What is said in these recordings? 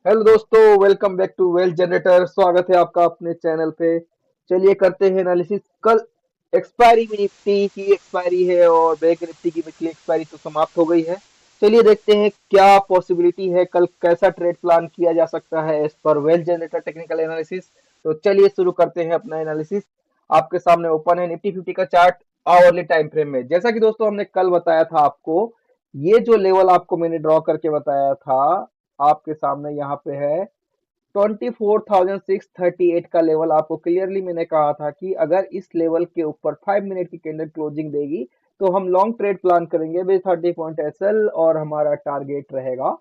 Hello दोस्तों, welcome back to wealth generator. स्वागत है आपका अपने चैनल पे। चलिए करते हैं एनालिसिस। कल एक्सपायरी में निफ्टी की एक्सपायरी है और बैंक निफ्टी की वीकली एक्सपायरी तो समाप्त हो गई है। चलिए देखते हैं क्या पॉसिबिलिटी है, कल कैसा ट्रेड प्लान किया जा सकता है as per wealth generator technical analysis. तो चलिए शुरू करते हैं अपना एनालिसिस। आपके सामने ओपन है निफ्टी 50 का चार्ट आवरली टाइम फ्रेम में। जैसा कि दोस्तों हमने कल बताया था आपको, ये जो लेवल आपको मैंने ड्रॉ करके बताया था आपके सामने यहाँ पे है 24,638 का लेवल। आपको क्लियरली मैंने कहा था कि अगर इस लेवल के ऊपर 5 मिनट की कैंडल क्लोजिंग देगी तो हम लॉन्ग ट्रेड प्लान करेंगे विद 30 पॉइंट एसएल और हमारा टारगेट रहेगा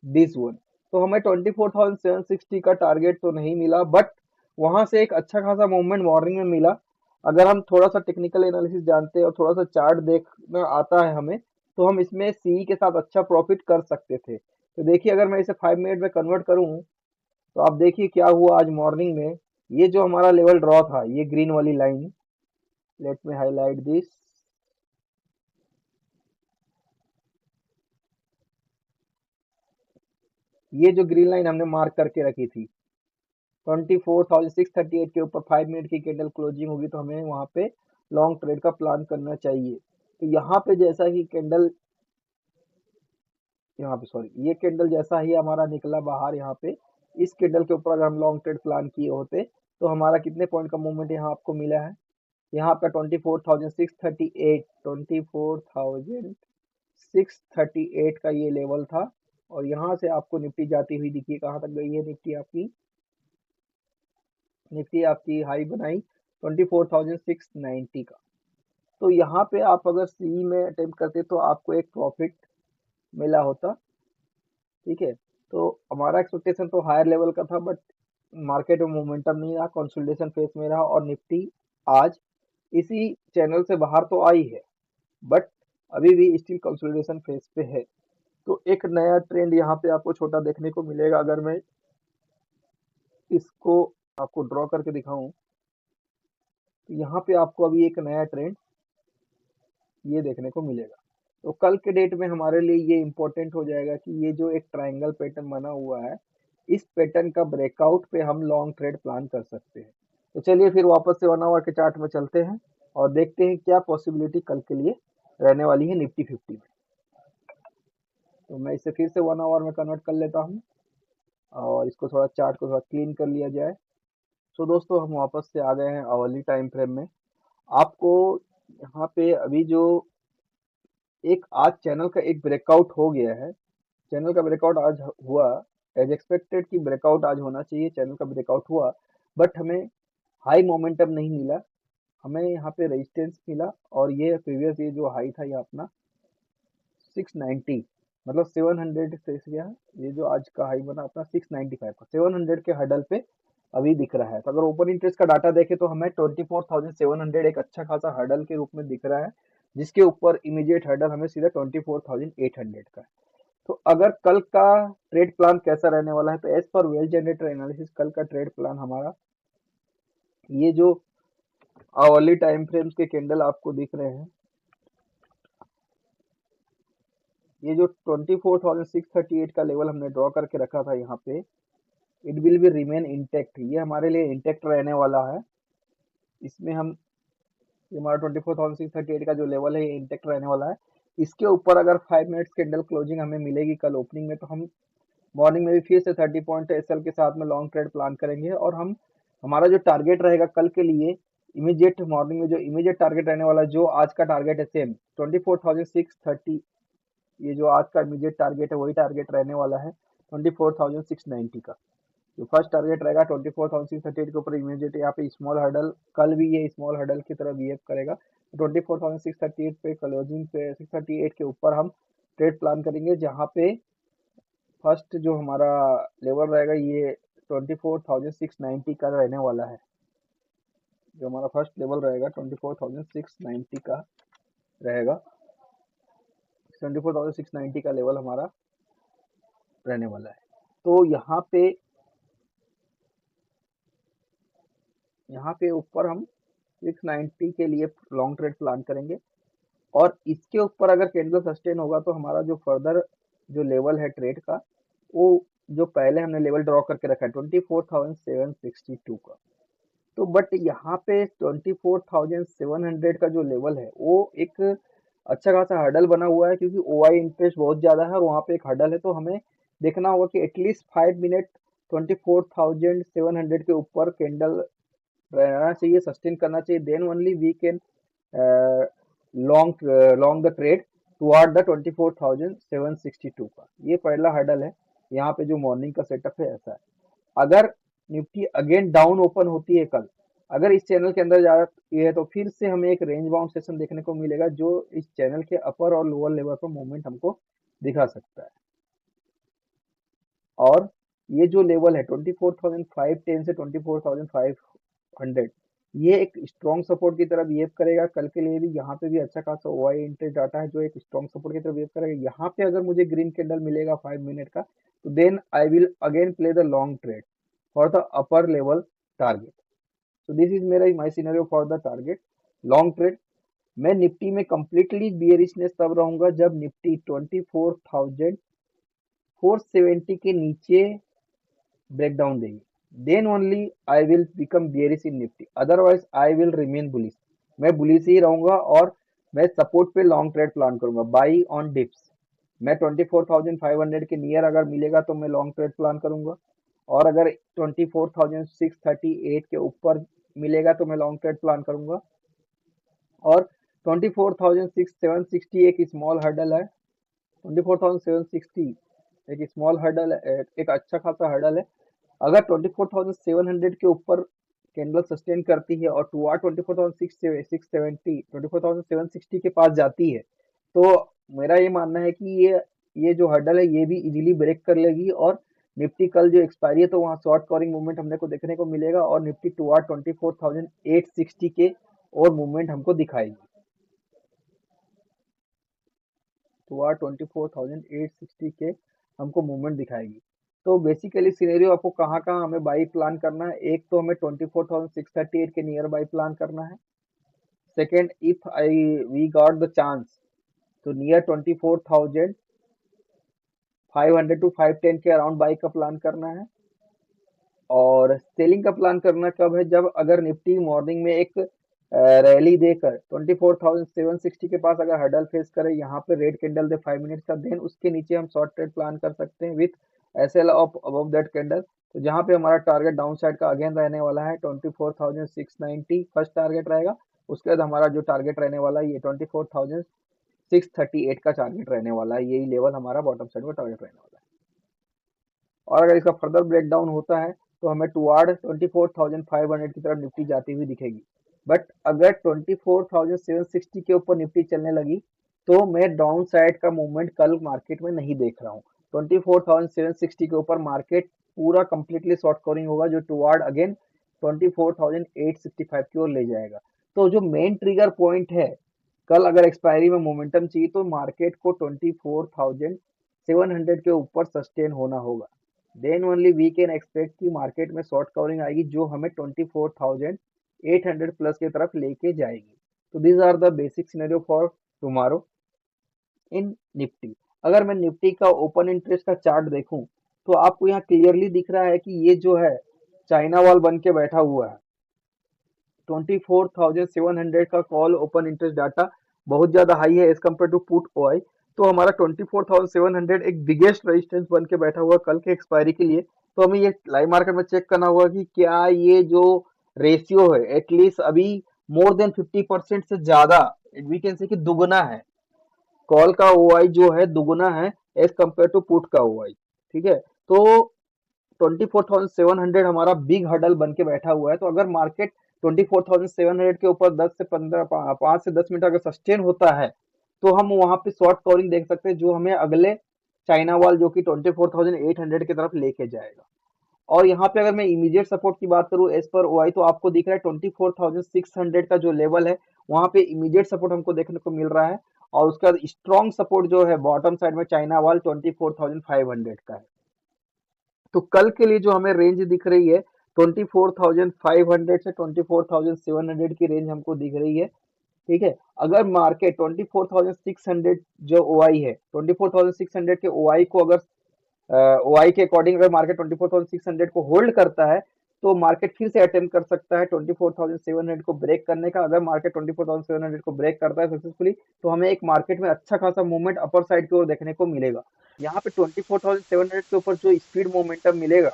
दिस वन। तो हमें 24,760 का टारगेट तो नहीं मिला, बट वहां से एक अच्छा खासा मूवमेंट मॉर्निंग में मिला। अगर हम थोड़ा सा टेक्निकल एनालिसिस जानते हैं और थोड़ा सा चार्ट देखना आता है हमें, तो हम इसमें सी के साथ अच्छा प्रॉफिट कर सकते थे। तो देखिए, अगर मैं इसे 5 मिनट में कन्वर्ट करूं तो आप देखिए क्या हुआ आज मॉर्निंग में। ये जो हमारा लेवल ड्रॉ था, ये ग्रीन वाली line, let me highlight this. ये जो ग्रीन लाइन हमने मार्क करके रखी थी 24,638 के ऊपर 5 मिनट की कैंडल क्लोजिंग होगी तो हमें वहां पे लॉन्ग ट्रेड का प्लान करना चाहिए। तो यहाँ पे जैसा ही कैंडल, यहाँ पे सॉरी, ये कैंडल जैसा ही हमारा निकला बाहर, यहाँ पे इस कैंडल के ऊपर अगर हम लॉन्ग ट्रेड प्लान किए होते तो हमारा कितने पॉइंट का मूवमेंट यहाँ आपको मिला है। यहाँ पे 24,638, 24,638 का ये लेवल था। और यहाँ से आपको निफ्टी जाती हुई दिखी, कहाँ तक गई है निफ्टी आपकी। निफ्टी आपकी हाई बनाई 24,690 का। तो यहाँ पे आप अगर सी में अटेम्प्ट करते तो आपको एक प्रॉफिट मिला होता। ठीक है, तो हमारा एक्सपेक्टेशन तो हायर लेवल का था, बट मार्केट में मोमेंटम नहीं रहा, कंसोलिडेशन फेस में रहा और निफ्टी आज इसी चैनल से बाहर तो आई है, बट अभी भी स्टिल कंसोलिडेशन फेस पे है। तो एक नया ट्रेंड यहाँ पे आपको छोटा देखने को मिलेगा। अगर मैं इसको आपको ड्रॉ करके दिखाऊं तो यहाँ पे आपको अभी एक नया ट्रेंड ये देखने को मिलेगा। तो कल के डेट में हमारे लिए ये इम्पोर्टेंट हो जाएगा कि ये जो एक ट्रायंगल पैटर्न बना हुआ है, इस पैटर्न का ब्रेकआउट पे हम लॉन्ग ट्रेड प्लान कर सकते हैं। तो चलिए फिर वापस से 1 आवर के चार्ट में चलते हैं और देखते हैं क्या पॉसिबिलिटी कल के लिए रहने वाली है निफ्टी 50 में। तो मैं इसे फिर से 1 आवर में कन्वर्ट कर लेता हूँ और इसको थोड़ा चार्ट को थोड़ा क्लीन कर लिया जाए। तो दोस्तों हम वापस से आ गए हैं आवरली टाइम फ्रेम में। आपको यहाँ पे अभी जो एक आज चैनल का एक ब्रेकआउट हो गया है, चैनल का ब्रेकआउट आज हुआ। एज एक्सपेक्टेड कि ब्रेकआउट आज होना चाहिए, चैनल का ब्रेकआउट हुआ, बट हमें हाई मोमेंटम नहीं मिला। हमें यहाँ पे रेजिस्टेंस मिला और ये प्रीवियस ये जो हाई था ये अपना 690, मतलब 700 से गया। ये जो आज का हाई बना अपना 695 का, 700 के हडल पे अभी दिख रहा है। तो अगर ओपन इंटरेस्ट का डाटा देखे तो हमें 24,700 एक अच्छा खासा हडल के रूप में दिख रहा है, जिसके ऊपर इमीडिएट हडल हमें सीधा 24,800 का है। तो अगर कल का ट्रेड प्लान कैसा रहने वाला है, तो as per well generator analysis कल का ट्रेड प्लान हमारा, ये जो आवरली टाइम फ्रेम्स के कैंडल आपको दिख रहे हैं, ये जो 24,638 का लेवल हमने ड्रॉ करके रखा था यहाँ पे, it will be remain intact. ये हमारे लिए इंटेक्ट रहने वाला है। इसमें हम, ये हमारा 24,638 का जो लेवल है ये इंटेक्ट रहने वाला है। इसके ऊपर अगर 5 मिनट्स कैंडल क्लोजिंग हमें मिलेगी कल ओपनिंग में, तो हम मॉर्निंग में भी फिर से 30 पॉइंट एसएल के साथ में लॉन्ग ट्रेड प्लान करेंगे। और हम, हमारा जो टारगेट रहेगा कल के लिए, इमीडिएट मॉर्निंग में जो इमीडिएट टारगेट रहने वाला है, जो आज का टारगेट है सेम 24,630, ये जो आज का इमीडिएट टारगेट है वही टारगेट रहने वाला है 24,690 का। जो फर्स्ट टारगेट रहेगा 24,638 के ऊपर इमीडिएट यहाँ पे स्मॉल हर्डल, कल भी ये स्मॉल हर्डल की तरह बिहेव करेगा। 24,638 पे क्लोजिंग पे 638 के ऊपर हम ट्रेड प्लान करेंगे, जहाँ पे फर्स्ट जो हमारा लेवल रहेगा ये 24,690 का रहने वाला है। जो हमारा फर्स्ट लेवल रहेगा 24,690 का रहेगा। 24,690 का लेवल हमारा रहने वाला है। तो यहाँ पे ऊपर हम 690 के लिए लॉन्ग ट्रेड प्लान करेंगे। और इसके ऊपर अगर कैंडल सस्टेन होगा तो हमारा जो फर्दर जो लेवल है ट्रेड का, वो जो पहले हमने लेवल ड्रॉ करके रखा है 24,762 का, तो बट यहाँ पे 24,700 का जो लेवल है वो एक अच्छा खासा हर्डल बना हुआ है, क्योंकि ओआई इंटरेस्ट बहुत ज्यादा है और वहाँ पे एक हर्डल है। तो हमें देखना होगा कि एटलीस्ट 5 मिनट 24,700 के ऊपर कैंडल रहना चाहिए, सस्टेन करना चाहिए, then only we can long long the trade toward the 24,762 का। ये पहला हर्डल है। यहाँ पे जो मॉर्निंग का सेटअप है ऐसा है। अगर निफ्टी अगेन डाउन ओपन होती है कल, अगर इस चैनल के अंदर जाती है, तो फिर से हमें एक रेंज बाउंड सेशन देखने को मिलेगा, जो इस चैनल के अपर और लोअर लेवल पर मूवमेंट हमको दिखा सकता है। और ये जो लेवल है 24,510 से 24,500, ये एक स्ट्रॉन्ग सपोर्ट की तरफ बिहेव करेगा। कल के लिए भी यहाँ पे भी अच्छा खासा ओआई इंटरेस्ट डाटा है जो एक स्ट्रॉन्ग सपोर्ट की तरफ बिहेव करेगा। यहाँ पे अगर मुझे ग्रीन कैंडल मिलेगा 5 मिनट का, तो then I will again play the long trade for the upper level target. तो दिस इज मेरा my scenario for the target long trade. मैं निफ्टी में कंप्लीटली बियरिशनेस तब रहूंगा जब निफ्टी 24,470 के नीचे ब्रेकडाउन देगी, then only I will become bearish in Nifty, otherwise I will remain bullish. मैं बुलिश ही रहूंगा और मैं सपोर्ट पे लॉन्ग ट्रेड प्लान करूंगा, बाई ऑन डिप्स। मैं 24,500 के नियर अगर मिलेगा तो मैं लॉन्ग ट्रेड प्लान करूंगा, और अगर 24,638 के ऊपर मिलेगा तो मैं लॉन्ग ट्रेड प्लान करूंगा। और 24,760 एक स्मॉल हर्डल है, 24,760 एक स्मॉल हर्डल है, एक अच्छा खासा हर्डल है। अगर 24,700 के ऊपर कैंडल सस्टेन करती है और टुवर्ड 24,670 24,760 के पास जाती है, तो मेरा ये मानना है कि ये जो हर्डल है ये भी इजीली ब्रेक कर लेगी, और निफ्टी कल जो एक्सपायरी है तो वहाँ शॉर्ट कवरिंग मूवमेंट हमने को देखने को मिलेगा, और निफ्टी टुवर्ड 24,860 के और मूवमेंट हमको दिखाएगी, टुवर्ड 24,860 के हमको मूवमेंट दिखाएगी। तो बेसिकली सिनेरियो आपको कहाँ कहाँ हमें बाई प्लान करना है, एक तो हमें 24,638 के नियर बाई प्लान करना है। Second, if I we got the chance तो नियर 24,500 टू 510 के अराउंड बाई का प्लान करना है। और सेलिंग का प्लान करना कब है, जब अगर निफ्टी मॉर्निंग में एक रैली देकर 24,760 के पास अगर हर्डल फेस करे, यहाँ पे रेड कैंडल दे 5 मिनट का, देन उसके नीचे हम शॉर्ट ट्रेड प्लान कर सकते हैं with SL of above that candle. तो जहाँ पे हमारा टारगेट डाउन साइड का अगेन रहने वाला है 24,690 फर्स्ट टारगेट रहेगा। उसके बाद हमारा जो टारगेट रहने वाला है ये 24,638 का टारगेट रहने वाला है, यही लेवल हमारा बॉटम साइड का टारगेट रहने वाला है। और अगर इसका फर्दर ब्रेकडाउन होता है तो हमें टुवर्ड 24,500 की तरफ निफ्टी जाती हुई दिखेगी। बट अगर 24,760 के ऊपर निफ्टी चलने लगी, तो मैं डाउन साइड का मूवमेंट कल मार्केट में नहीं देख रहा हूँ। 24,760 के ऊपर मार्केट पूरा कंप्लीटली शॉर्ट कवरिंग होगा, जो टुवर्ड अगेन 24,865 की ओर ले जाएगा। तो जो मेन ट्रिगर पॉइंट है, कल अगर एक्सपायरी में मोमेंटम चाहिए तो मार्केट को 24,700 के ऊपर सस्टेन होना होगा, then only we can expect कि मार्केट में शॉर्ट कवरिंग आएगी, जो हमें 24,800 प्लस की तरफ लेके जाएगी। तो these are the basic scenario for tomorrow in Nifty. अगर मैं निफ्टी का ओपन इंटरेस्ट का चार्ट देखूं, तो आपको यहाँ क्लियरली दिख रहा है कि ये जो है चाइना वॉल बन के बैठा हुआ है। 24,700 का कॉल ओपन इंटरेस्ट डाटा बहुत ज्यादा हाई है as compare to put OI. तो हमारा 24,700 एक बिगेस्ट रेजिस्टेंस बन के बैठा हुआ कल के एक्सपायरी के लिए। तो हमें ये लाइव मार्केट में चेक करना होगा कि क्या ये जो रेशियो है एटलीस्ट अभी मोर देन 50% से ज्यादा, वी कैन से कि दुगना है, कॉल का ओआई जो है दुगना है एज कम्पेयर टू पुट का ओआई। ठीक है, तो 24,700 हमारा बिग हर्डल बन के बैठा हुआ है। तो अगर मार्केट 24,700 के ऊपर 10 से 15 5 से 10 मिनट अगर सस्टेन होता है, तो हम वहां पे शॉर्ट कवरिंग देख सकते हैं, जो हमें अगले चाइना वॉल जो कि 24,800 की तरफ लेके जाएगा। और यहाँ पे अगर मैं इमीडिएट सपोर्ट की बात करूँ एज पर ओआई, तो आपको दिख रहा है 24,600 का जो लेवल है, वहां पे इमीडिएट सपोर्ट हमको देखने को मिल रहा है। और उसका स्ट्रॉन्ग सपोर्ट जो है बॉटम साइड में चाइना वॉल 24,500 का है। तो कल के लिए जो हमें रेंज दिख रही है 24,500 से 24,700 की रेंज हमको दिख रही है। ठीक है, अगर मार्केट 24,600 जो ओआई है 24,600 के ओआई को अगर ओआई के अकॉर्डिंग अगर मार्केट 24,600 को होल्ड करता है तो मार्केट फिर से अटेम्प्ट कर सकता है 24,700 को ब्रेक करने का। अगर मार्केट 24,700 को ब्रेक करता है सक्सेसफुली तो हमें एक मार्केट में अच्छा खासा मूवमेंट अपर साइड की ओर देखने को मिलेगा। यहाँ पे 24,700 के ऊपर जो स्पीड मोमेंटम मिलेगा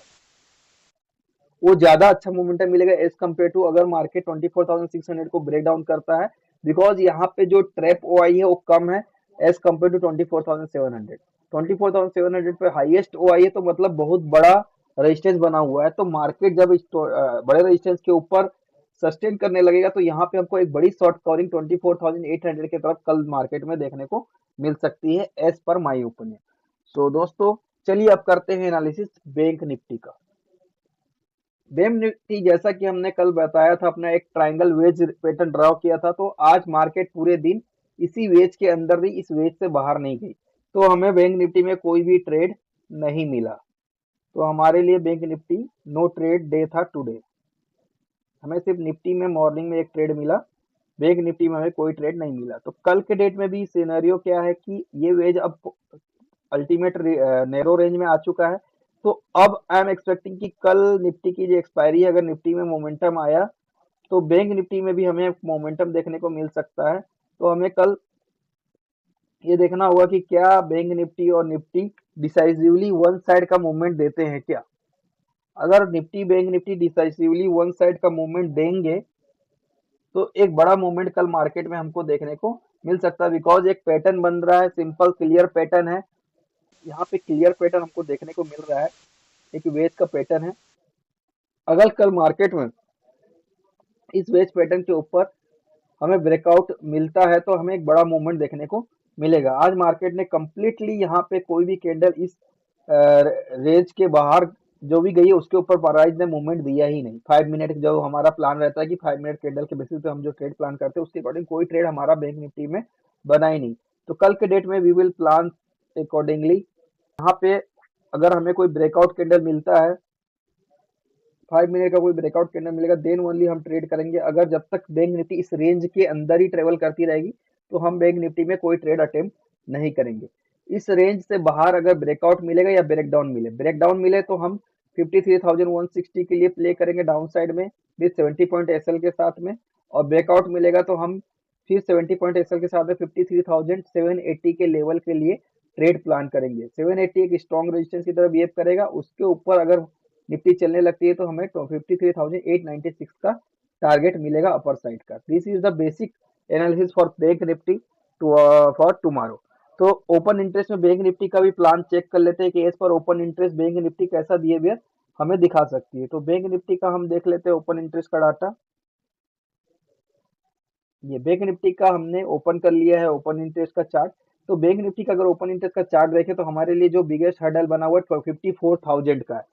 वो ज्यादा अच्छा मोमेंटम मिलेगा एज कम्पेयर टू अगर मार्केट 24,600 को ब्रेक डाउन करता है, बिकॉज यहाँ पे जो ट्रैप ओआई है वो कम है एज कम्पेयर टू 24,700। 24,700 पे हाईएस्ट ओआई है तो मतलब बहुत बड़ा रेजिस्टेंस बना हुआ है। तो मार्केट जब बड़े रेजिस्टेंस के ऊपर सस्टेन करने लगेगा तो यहाँ पे हमको एक बड़ी शॉर्ट कवरिंग 24,800 की तरफ कल मार्केट में देखने को मिल सकती है एज पर माई ओपिनियन। सो दोस्तों, चलिए अब करते हैं एनालिसिस बैंक निफ्टी का। बैंक निफ्टी जैसा कि हमने कल बताया था, अपना एक ट्रायंगल वेज पैटर्न ड्रॉ किया था, तो आज मार्केट पूरे दिन इसी वेज के अंदर भी इस वेज से बाहर नहीं गई, तो हमें बैंक निफ्टी में कोई भी ट्रेड नहीं मिला। तो हमारे लिए bank Nifty no trade day था टुडे। हमें सिर्फ निफ्टी में मॉर्निंग में एक ट्रेड मिला, बैंक निफ्टी में हमें कोई ट्रेड नहीं मिला। तो कल के डेट में भी सिनेरियो क्या है कि ये वेज अब अल्टीमेट नैरो रेंज में आ चुका है। तो अब आई एम एक्सपेक्टिंग कि कल निफ्टी की जो एक्सपायरी है, अगर निफ्टी में मोमेंटम आया तो बैंक निफ्टी में भी हमें मोमेंटम देखने को मिल सकता है। तो हमें कल ये देखना होगा कि क्या बैंक निफ्टी और निफ्टी डिसाइसिवली वन साइड का मूवमेंट देते हैं क्या। अगर Nifty bank Nifty decisively one side का मूवमेंट देंगे तो एक बड़ा मूवमेंट कल मार्केट में हमको देखने को मिल सकता है, बिकॉज एक पैटर्न बन रहा है, सिंपल क्लियर पैटर्न है। यहाँ पे क्लियर पैटर्न हमको देखने को मिल रहा है, एक वेज का पैटर्न है। अगर कल मार्केट में इस वेज पैटर्न के ऊपर हमें ब्रेकआउट मिलता है तो हमें एक बड़ा मूवमेंट देखने को मिलेगा। आज मार्केट ने कंप्लीटली यहाँ पे कोई भी कैंडल इस रेंज के बाहर जो भी गई है उसके ऊपर प्राइस ने मूवमेंट दिया ही नहीं। 5 मिनट जो हमारा प्लान रहता है कि 5 मिनट कैंडल के बेसिस पे हम जो ट्रेड प्लान करते हैं उसके अकॉर्डिंग कोई ट्रेड हमारा बैंक निफ्टी में बना ही नहीं। तो कल के डेट में वी विल प्लान अकॉर्डिंगली। यहाँ पे अगर हमें कोई ब्रेकआउट कैंडल मिलता है, 5 मिनट का कोई ब्रेकआउट कैंडल मिलेगा, देन ओनली हम ट्रेड करेंगे। अगर जब तक बैंक निफ्टी इस रेंज के अंदर ही ट्रेवल करती रहेगी तो हम बैंक निफ्टी में कोई ट्रेड अटेम्प्ट नहीं करेंगे। इस रेंज से बाहर अगर ब्रेकआउट मिलेगा या ब्रेकडाउन मिले तो हम 53,160 के लिए प्ले करेंगे डाउन साइड में विद 70 पॉइंट एसएल के साथ में। और ब्रेकआउट मिलेगा तो हम फिर 70 पॉइंट एसएल के साथ में 53,780 के लेवल के लिए ट्रेड प्लान करेंगे। 780 एक स्ट्रॉन्ग रेजिस्टेंस की तरफ बिहेव करेगा, उसके ऊपर अगर निफ्टी चलने लगती है तो हमें 53,896 का टारगेट मिलेगा अपर साइड का। This is the basic analysis for bank Nifty for tomorrow. तो ओपन इंटरेस्ट में बैंक निफ्टी का भी प्लान चेक कर लेते हैं कि एज पर ओपन इंटरेस्ट बैंक निफ्टी कैसा बिहेवियर हमें दिखा सकती है। तो बैंक निफ्टी का हम देख लेते हैं ओपन इंटरेस्ट का डाटा। ये बैंक निफ्टी का हमने ओपन कर लिया है ओपन इंटरेस्ट का चार्ट। तो बैंक निफ्टी का अगर ओपन इंटरेस्ट का चार्ट देखें तो हमारे लिए जो बिगेस्ट हर्डल बना हुआ है 54,000 का है।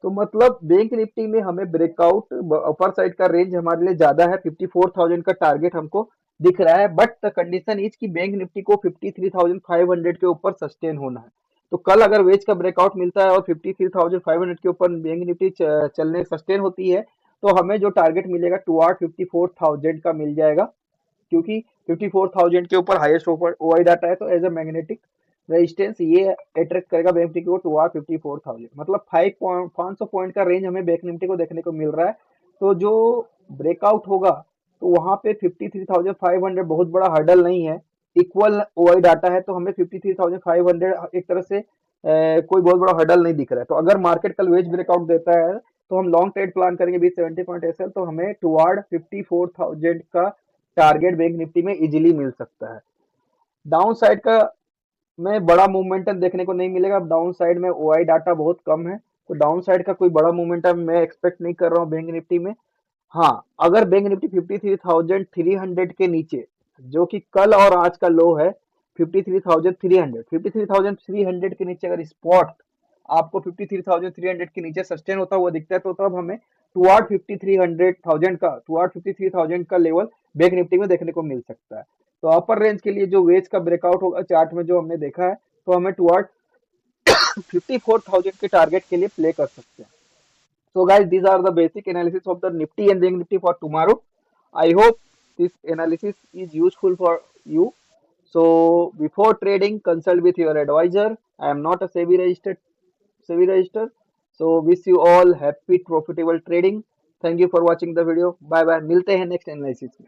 तो मतलब बैंक निफ्टी में हमें ब्रेकआउट अपर साइड का रेंज हमारे लिए ज्यादा है, 54,000 का टारगेट हमको दिख रहा है। बट द कंडीशन इज कि बैंक निफ्टी को 53,500 के ऊपर सस्टेन होना है। तो कल अगर वेज का ब्रेकआउट मिलता है और 53,500 के ऊपर बैंक निफ्टी चलने सस्टेन होती है तो हमें जो टारगेट मिलेगा टुवार्ड 54,000 का मिल जाएगा, क्योंकि 54,000 के ऊपर हाईएस्ट ओआई डाटा है। तो एज अ मैग्नेटिक रेजिस्टेंस ये अट्रैक्ट करेगा बैंक निफ्टी को टुवार्ड 54,000। मतलब 500 पॉइंट का रेंज हमें बैंक निफ्टी को देखने को मिल रहा है। तो जो ब्रेकआउट होगा तो वहां पे 53,500 बहुत बड़ा हर्डल नहीं है, इक्वल ओआई डाटा है। तो हमें 53,500 एक तरह से कोई बहुत बड़ा हर्डल नहीं दिख रहा है। तो अगर मार्केट कल वेज ब्रेकआउट देता है तो हम लॉन्ग ट्रेड प्लान करेंगे 20 70 पॉइंट एसएल, तो हमें टुवार्ड 54,000 का टारगेट बैंक निफ्टी में इजीली मिल सकता है। डाउन साइड का में बड़ा मोमेंटम देखने को नहीं मिलेगा। डाउन साइड में ओआई डाटा बहुत कम है, तो डाउन साइड का कोई बड़ा मोमेंटम मैं एक्सपेक्ट नहीं कर रहा हूँ बैंक निफ्टी में। हाँ, अगर बैंक निफ्टी 53,300 के नीचे, जो कि कल और आज का लो है 53,300 के नीचे अगर स्पॉट आपको 53,300 के नीचे सस्टेन होता हुआ दिखता है तो तब हमें टुवार्ड 53,000 का लेवल बैंक निफ्टी में देखने को मिल सकता है। तो अपर रेंज के लिए जो वेज का ब्रेकआउट होगा चार्ट में जो हमने देखा है तो हमें टुवार्ड 54,000 के टारगेट के लिए प्ले कर सकते हैं। So guys, these are the basic analysis of the Nifty and Bank Nifty for tomorrow. I hope this analysis is useful for you. So before trading, consult with your advisor. I am not a SEBI registered से भी रजिस्टर। So wish you all happy profitable trading. Thank you for watching the video. Bye bye, मिलते हैं next analysis में।